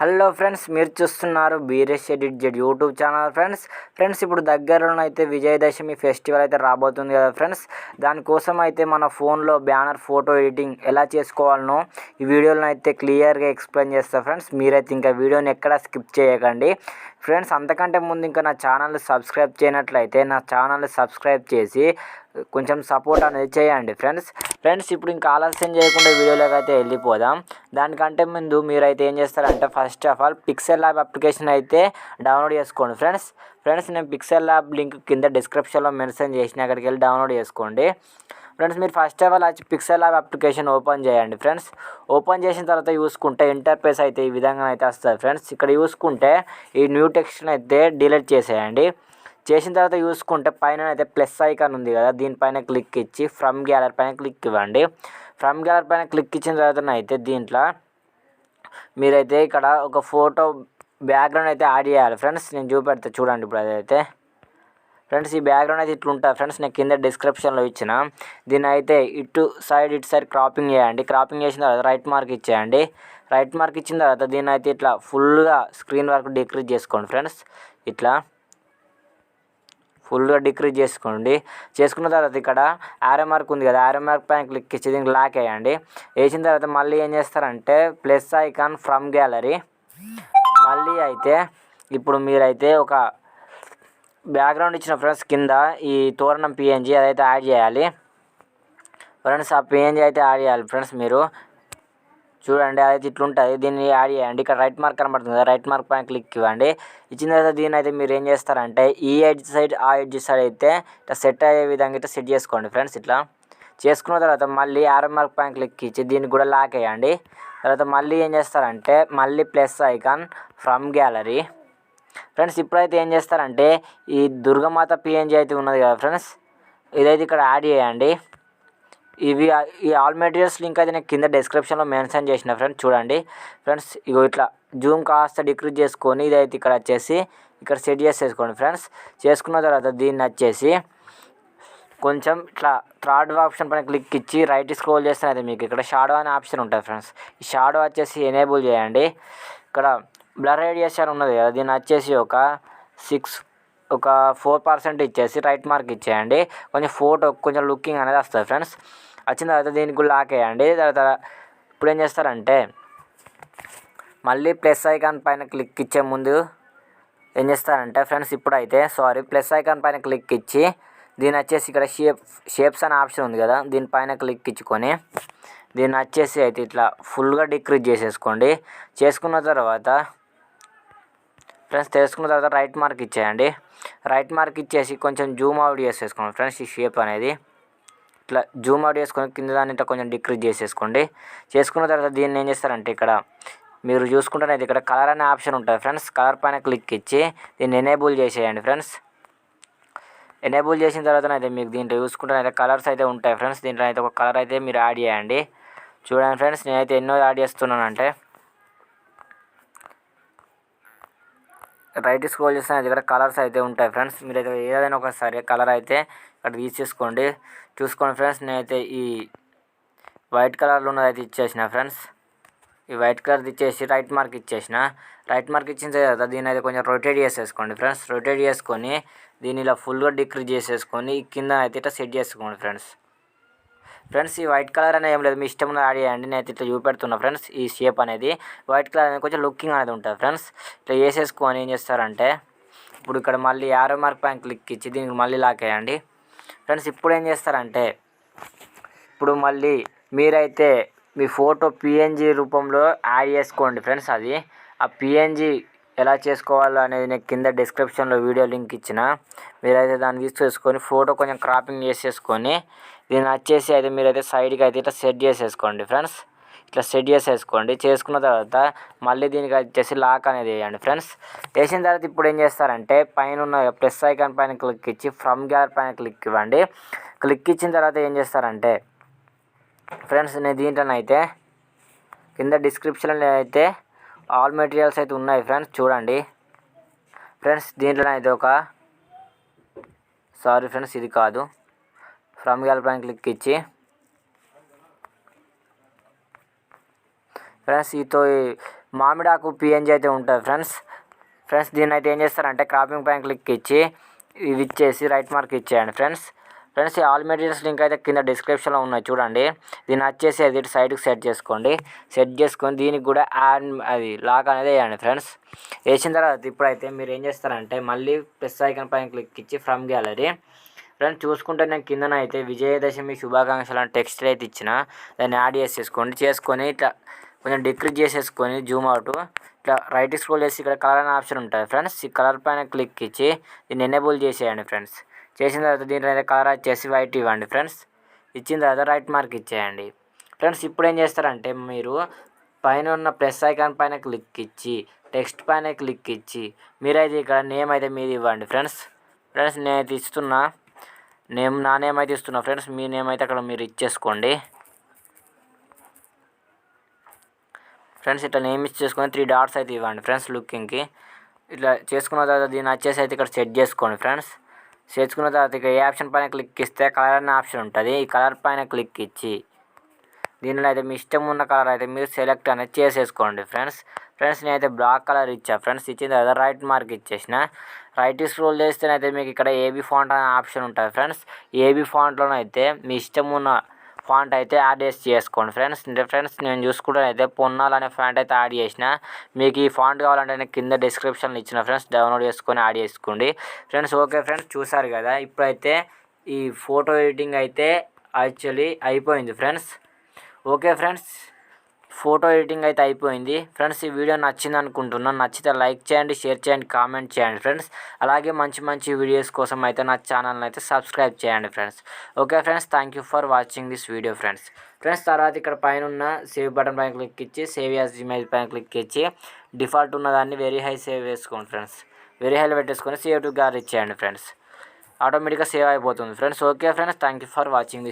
Hello friends, మీరు చూస్తున్నారు Beeresh edit Z YouTube channel. Friends ఇప్పుడు దగ్గరలోనైతే విజయదశమి ఫెస్టివల్ అయితే రాబోతుంది కదా ఫ్రెండ్స్. దానికోసం అయితే మన ఫోన్లో బ్యానర్ ఫోటో ఎడిటింగ్ ఎలా చేసుకోవాలనో ఈ వీడియోలో అయితే క్లియర్గా ఎక్స్ప్లెయిన్ చేస్తాను ఫ్రెండ్స్. మీరైతే ఇంకా వీడియోని ఎక్కడా స్కిప్ చేయకండి ఫ్రెండ్స్. అంతకంటే ముందు ఇంకా నా ఛానల్ని సబ్స్క్రైబ్ చేయనట్లయితే నా ఛానల్ని సబ్స్క్రైబ్ చేసి కొంచెం సపోర్ట్ అనేది చేయండి ఫ్రెండ్స్. ఇప్పుడు ఇంకా ఆలస్యం చేయకుండా వీడియోలోకి అయితే వెళ్ళిపోదాం. దానికంటే ముందు మీరైతే ఏం చేస్తారంటే ఫస్ట్ ఆఫ్ ఆల్ పిక్సెల్లాబ్ అప్లికేషన్ అయితే డౌన్లోడ్ చేసుకోండి ఫ్రెండ్స్. నేను పిక్సెల్లాబ్ లింక్ కింద డిస్క్రిప్షన్లో మెన్షన్ చేసిన, అక్కడికి వెళ్ళి డౌన్లోడ్ చేసుకోండి ఫ్రెండ్స్. మీరు ఫస్ట్ ఆఫ్ ఆల్ వచ్చి పిక్సెల్లాబ్ అప్లికేషన్ ఓపెన్ చేయండి ఫ్రెండ్స్. ఓపెన్ చేసిన తర్వాత చూసుకుంటే ఇంటర్ఫేస్ అయితే ఈ విధంగా అయితే వస్తుంది ఫ్రెండ్స్. ఇక్కడ చూసుకుంటే ఈ న్యూ టెక్స్ట్ని అయితే డిలీట్ చేసేయండి. చేసిన తర్వాత చూసుకుంటే పైన అయితే ప్లస్ ఐకాన్ ఉంది కదా, దీనిపైన క్లిక్ ఇచ్చి ఫ్రమ్ గ్యాలరీ పైన క్లిక్ ఇవ్వండి. ఫ్రమ్ గ్యాలరీ పైన క్లిక్ ఇచ్చిన తర్వాత అయితే దీంట్లో మీరైతే ఇక్కడ ఒక ఫోటో బ్యాక్గ్రౌండ్ అయితే యాడ్ చేయాలి ఫ్రెండ్స్. నేను చూపెడతా చూడండి. ఇప్పుడు అదైతే ఫ్రెండ్స్ ఈ బ్యాక్గ్రౌండ్ అయితే ఇట్లుంటుంది ఫ్రెండ్స్. నేను కింద డిస్క్రిప్షన్లో ఇచ్చిన. దీన్ని అయితే ఇటు సైడ్ క్రాపింగ్ చేయండి. క్రాపింగ్ చేసిన తర్వాత రైట్ మార్క్ ఇచ్చేయండి. రైట్ మార్క్ ఇచ్చిన తర్వాత దీన్ని అయితే ఇట్లా ఫుల్గా స్క్రీన్ వరకు డిక్రీజ్ చేసుకోండి ఫ్రెండ్స్. ఇట్లా ఫుల్గా డిక్రీజ్ చేసుకోండి. చేసుకున్న తర్వాత ఇక్కడ యారో మార్క్ ఉంది కదా, యారో మార్క్ పైన క్లిక్ ఇచ్చి దీనికి లాక్ వేయండి. వేసిన తర్వాత మళ్ళీ ఏం చేస్తారంటే ప్లస్ ఐకాన్ ఫ్రమ్ గ్యాలరీ, మళ్ళీ అయితే ఇప్పుడు మీరైతే ఒక బ్యాక్గ్రౌండ్ ఇచ్చిన ఫ్రెండ్స్ కింద ఈ తోరణం పిఎన్జీ అదైతే యాడ్ చేయాలి ఫ్రెండ్స్. ఆ పిఎన్జీ అయితే యాడ్ చేయాలి ఫ్రెండ్స్. మీరు చూడండి అదైతే ఇట్లుంటుంది. దీన్ని యాడ్ చేయండి. ఇక్కడ రైట్ మార్క్ కనబడుతుంది కదా, రైట్ మార్క్ పైన క్లిక్ ఇవ్వండి. ఇచ్చిన తర్వాత దీన్ని అయితే మీరు ఏం చేస్తారంటే ఈ ఎడ్జ్ సైడ్ ఆ ఎడ్జ్ సైడ్ అయితే ఇట్లా సెట్ అయ్యే విధంగా అయితే సెట్ చేసుకోండి ఫ్రెండ్స్. ఇట్లా చేసుకున్న తర్వాత మళ్ళీ యారో మార్క్ పైన క్లిక్ ఇచ్చి దీన్ని కూడా లాక్ వేయండి. తర్వాత మళ్ళీ ఏం చేస్తారంటే మళ్ళీ plus icon from gallery friends. ఇప్పుడైతే ఏం చేస్తారంటే ఈ దుర్గమాత పిఎన్జీ అయితే ఉన్నది కదా ఫ్రెండ్స్, ఇదైతే ఇక్కడ యాడ్ చేయండి. ఈ ఆల్ మెటీరియల్స్ లింక్ అయితే నేను కింద డిస్క్రిప్షన్లో మెన్షన్ చేసిన ఫ్రెండ్స్. చూడండి ఫ్రెండ్స్, ఇగో ఇట్లా జూమ్ కాస్త డిక్రీజ్ చేసుకొని ఇదైతే ఇక్కడ వచ్చేసి ఇక్కడ సెట్ చేసేసుకోండి ఫ్రెండ్స్. చేసుకున్న తర్వాత దీన్ని వచ్చేసి కొంచెం ఇట్లా థర్డ్ ఆప్షన్ పైన క్లిక్ ఇచ్చి రైట్ స్క్రోల్ చేస్తే అయితే మీకు ఇక్కడ షాడో అనే ఆప్షన్ ఉంటుంది ఫ్రెండ్స్. ఈ షాడో వచ్చేసి ఎనేబుల్ చేయండి. ఇక్కడ బ్లర్ రేడియస్ అని ఉన్నది కదా, దీన్ని వచ్చేసి ఒక 4% ఇచ్చేసి రైట్ మార్క్ ఇచ్చేయండి. కొంచెం ఫోటో కొంచెం లుకింగ్ అనేది వస్తుంది ఫ్రెండ్స్. వచ్చిన తర్వాత దీనికి కూడా లాక్ వేయండి. తర్వాత ఇప్పుడు ఏం చేస్తారంటే మళ్ళీ ప్లస్ ఐకాన్ పైన క్లిక్ ఇచ్చే ముందు ఏం చేస్తారంటే ఫ్రెండ్స్ ఇప్పుడైతే ప్లస్ ఐకాన్ పైన క్లిక్ ఇచ్చి దీన్ని వచ్చేసి ఇక్కడ షేప్స్ అనే ఆప్షన్ ఉంది కదా, దీనిపైన క్లిక్ ఇచ్చుకొని దీన్ని వచ్చేసి అయితే ఇట్లా ఫుల్గా డిక్రీజ్ చేసేసుకోండి. చేసుకున్న తర్వాత రైట్ మార్క్ ఇచ్చేయండి. రైట్ మార్క్ ఇచ్చేసి కొంచెం జూమ్ అవుట్ చేసేసుకోండి ఫ్రెండ్స్. ఈ షేప్ అనేది ఇట్లా జూమ్ అవుట్ చేసుకొని కింద దాన్ని ఇట్లా కొంచెం డిక్రీజ్ చేసేసుకోండి. చేసుకున్న తర్వాత దీన్ని ఏం చేస్తారంటే ఇక్కడ మీరు చూసుకుంటే ఇక్కడ కలర్ అనే ఆప్షన్ ఉంటుంది ఫ్రెండ్స్. కలర్ పైన క్లిక్ ఇచ్చి దీన్ని ఎనేబుల్ చేసేయండి ఫ్రెండ్స్. ఎనేబుల్ చేసిన తర్వాత అయితే మీకు దీంట్లో చూసుకుంటే అయితే కలర్స్ అయితే ఉంటాయి ఫ్రెండ్స్. దీంట్లో అయితే ఒక కలర్ అయితే మీరు యాడ్ చేయండి. చూడండి ఫ్రెండ్స్, నేనైతే ఎన్నో యాడ్ చేస్తున్నానంటే రైట్ స్క్రోల్ చేస్తే ఇక్కడ కలర్స్ అయితే ఉంటాయి ఫ్రెండ్స్. మీరైతే ఏదైనా ఒకసారి కలర్ అయితే ఇక్కడ తీసేసుకోండి. చూసుకోండి ఫ్రెండ్స్, నేనైతే ఈ వైట్ కలర్లో ఉన్నది అయితే ఇచ్చేసిన ఫ్రెండ్స్. ఈ వైట్ కలర్ ఇచ్చేసి రైట్ మార్క్ ఇచ్చేసిన. రైట్ మార్క్ ఇచ్చిన తర్వాత దీన్ని అయితే కొంచెం రొటేట్ చేసేసుకోండి ఫ్రెండ్స్. రొటేట్ చేసుకొని దీన్ని ఇలా ఫుల్గా డిక్రీజ్ చేసేసుకొని కింద అయితే ఇట్లా సెట్ చేసుకోండి ఫ్రెండ్స్. ఈ వైట్ కలర్ అనేది ఏం లేదు, మీ ఇష్టం యాడ్ చేయండి. నేను అయితే ఇట్లా చూపెడుతున్నా ఫ్రెండ్స్. ఈ షేప్ అనేది వైట్ కలర్ అనేది కొంచెం లుకింగ్ అనేది ఉంటుంది ఫ్రెండ్స్. ఇట్లా వేసేసుకొని ఏం చేస్తారంటే ఇప్పుడు ఇక్కడ మళ్ళీ యారో మార్క్ పైన క్లిక్ ఇచ్చి దీనికి మళ్ళీ లాక్ వేయండి ఫ్రెండ్స్. ఇప్పుడు ఏం చేస్తారంటే ఇప్పుడు మళ్ళీ మీరైతే మీ ఫోటో పిఎన్జీ రూపంలో యాడ్ చేసుకోండి ఫ్రెండ్స్. అది ఆ పిఎన్జీ ఎలా చేసుకోవాలో అనేది నేను కింద డిస్క్రిప్షన్లో వీడియో లింక్ ఇచ్చిన. మీరైతే దాన్ని తీసుకొని ఫోటో కొంచెం క్రాపింగ్ చేసేసుకొని దీన్ని వచ్చేసి అయితే మీరైతే సైడ్కి అయితే ఇట్లా సెట్ చేసేసుకోండి ఫ్రెండ్స్. ఇట్లా సెట్ చేసేసుకోండి. చేసుకున్న తర్వాత మళ్ళీ దీనికి వచ్చేసి లాక్ అనేది వేయండి ఫ్రెండ్స్. వేసిన తర్వాత ఇప్పుడు ఏం చేస్తారంటే పైన ఉన్న ప్లస్ ఐకాన్ పైన క్లిక్ ఇచ్చి ఫ్రమ్ గ్యాలరీ పైన క్లిక్ ఇవ్వండి. క్లిక్ ఇచ్చిన తర్వాత ఏం చేస్తారంటే ఫ్రెండ్స్ నేను దీంట్లోనైతే కింద డిస్క్రిప్షన్లో అయితే ఆల్ మెటీరియల్స్ అయితే ఉన్నాయి ఫ్రెండ్స్. చూడండి ఫ్రెండ్స్, దీంట్లోనైతే ఫ్రెండ్స్ ఇది కాదు, ఫ్రమ్ గ్యాలరీ పైన క్లిక్ ఇచ్చి ఫ్రెండ్స్ మామిడాకు పిఎన్జీ అయితే ఉంటుంది ఫ్రెండ్స్ దీన్ని అయితే ఏం చేస్తారంటే క్రాపింగ్ పైన క్లిక్ ఇచ్చి ఇవి ఇచ్చేసి రైట్ మార్క్ ఇచ్చేయండి ఫ్రెండ్స్ ఈ ఆల్ మెటీరియల్స్ లింక్ అయితే కింద డిస్క్రిప్షన్లో ఉన్నాయి చూడండి. దీన్ని వచ్చేసి అది సైడ్కి సెట్ చేసుకొని దీనికి కూడా అది లాక్ అనేది వేయండి ఫ్రెండ్స్. వేసిన తర్వాత ఇప్పుడైతే మీరు ఏం చేస్తారంటే మళ్ళీ ప్లస్ ఐకాన్ పైన క్లిక్ ఇచ్చి ఫ్రమ్ గ్యాలరీ ఫ్రెండ్స్ చూసుకుంటే నేను కిందన అయితే విజయదశమి శుభాకాంక్షలు అని టెక్స్ట్ అయితే ఇచ్చిన దాన్ని యాడ్ చేసుకొని ఇట్లా కొంచెం డిక్రీజ్ చేసేసుకొని జూమ్ అవుట్ ఇట్లా రైట్ స్క్రోల్ చేసి ఇక్కడ కలర్ అనే ఆప్షన్ ఉంటుంది ఫ్రెండ్స్. ఈ కలర్ పైన క్లిక్ ఇచ్చి దీన్ని ఎనేబుల్ చేసేయండి ఫ్రెండ్స్. చేసిన తర్వాత దీంట్లో అయితే కలర్ వచ్చేసి వైట్ ఇవ్వండి ఫ్రెండ్స్. ఇచ్చిన తర్వాత రైట్ మార్క్ ఇచ్చేయండి ఫ్రెండ్స్. ఇప్పుడు ఏం చేస్తారంటే మీరు పైన ఉన్న ప్లస్ ఐకాన్ పైన క్లిక్ ఇచ్చి టెక్స్ట్ పైన క్లిక్ ఇచ్చి మీరైతే ఇక్కడ నేమ్ అయితే మీది ఇవ్వండి ఫ్రెండ్స్. నేనైతే ఇస్తున్నా నా నేమ్ అయితే ఇస్తున్నా ఫ్రెండ్స్. మీ నేమ్ అయితే అక్కడ మీరు ఇచ్చేసుకోండి ఫ్రెండ్స్. ఇట్లా నేమ్ ఇచ్చేసుకొని 3 డాట్స్ అయితే ఇవ్వండి ఫ్రెండ్స్ లుకింగ్కి. ఇట్లా చేసుకున్న తర్వాత దీన్ని వచ్చేసి అయితే ఇక్కడ సెట్ చేసుకోండి ఫ్రెండ్స్. చేసుకున్న తర్వాత ఇక్కడ ఏ ఆప్షన్ పైన క్లిక్ ఇస్తే కలర్ అనే ఆప్షన్ ఉంటుంది. ఈ కలర్ పైన క్లిక్ ఇచ్చి దీనిలో అయితే మీ ఇష్టం ఉన్న కలర్ అయితే మీరు సెలెక్ట్ అనేది చేసేసుకోండి ఫ్రెండ్స్. నేనైతే బ్లాక్ కలర్ ఇచ్చా ఫ్రెండ్స్. ఇచ్చిన తర్వాత రైట్ మార్క్ ఇచ్చేసిన. రైట్ స్క్రోల్ చేస్తేనైతే మీకు ఇక్కడ ఏబీ ఫాంట్ అనే ఆప్షన్ ఉంటుంది ఫ్రెండ్స్. ఏబీ ఫాంట్లోనైతే మీ ఇష్టం ఉన్న ఫాంట్ అయితే యాడ్ చేసుకోండి ఫ్రెండ్స్. నేను చూసుకుంటే పొన్నాల్ అనే ఫాంట్ అయితే యాడ్ చేసిన. మీకు ఈ ఫాంట్ కావాలంటే నేను కింద డిస్క్రిప్షన్లో ఇచ్చిన ఫ్రెండ్స్. డౌన్లోడ్ చేసుకొని యాడ్ చేసుకోండి ఫ్రెండ్స్. ఓకే ఫ్రెండ్స్ చూసారు కదా. ఇప్పుడైతే ఈ ఫోటో ఎడిటింగ్ అయితే యాక్చువల్లీ అయిపోయింది friends. Okay friends photo editing అయితే అయిపోయింది ఫ్రెండ్స్. ఈ వీడియో నచ్చింది అనుకుంటున్నాను. నచ్చితే లైక్ చేయండి, షేర్ చేయండి, కామెంట్ చేయండి ఫ్రెండ్స్. అలాగే మంచి వీడియోస్ కోసం అయితే నా ఛానల్ని అయితే సబ్స్క్రైబ్ చేయండి friends. Okay friends thank you for watching this video friends. తర్వాత ఇక్కడ పైన ఉన్న సేవ్ బటన్ పైన క్లిక్ ఇచ్చి సేవ్ యాజ్ ఇమేజ్ పైన క్లిక్ ఇచ్చి డిఫాల్ట్ ఉన్నదాన్ని వెరీ హై సేవ్ వేసుకోండి ఫ్రెండ్స్. వెరీ హైలో పెట్టేసుకొని సేవ్ టు గ్యాలరీ ఇచ్చేయండి ఫ్రెండ్స్. ఆటోమేటిక్గా సేవ్ అయిపోతుంది friends. Okay friends thank you for watching this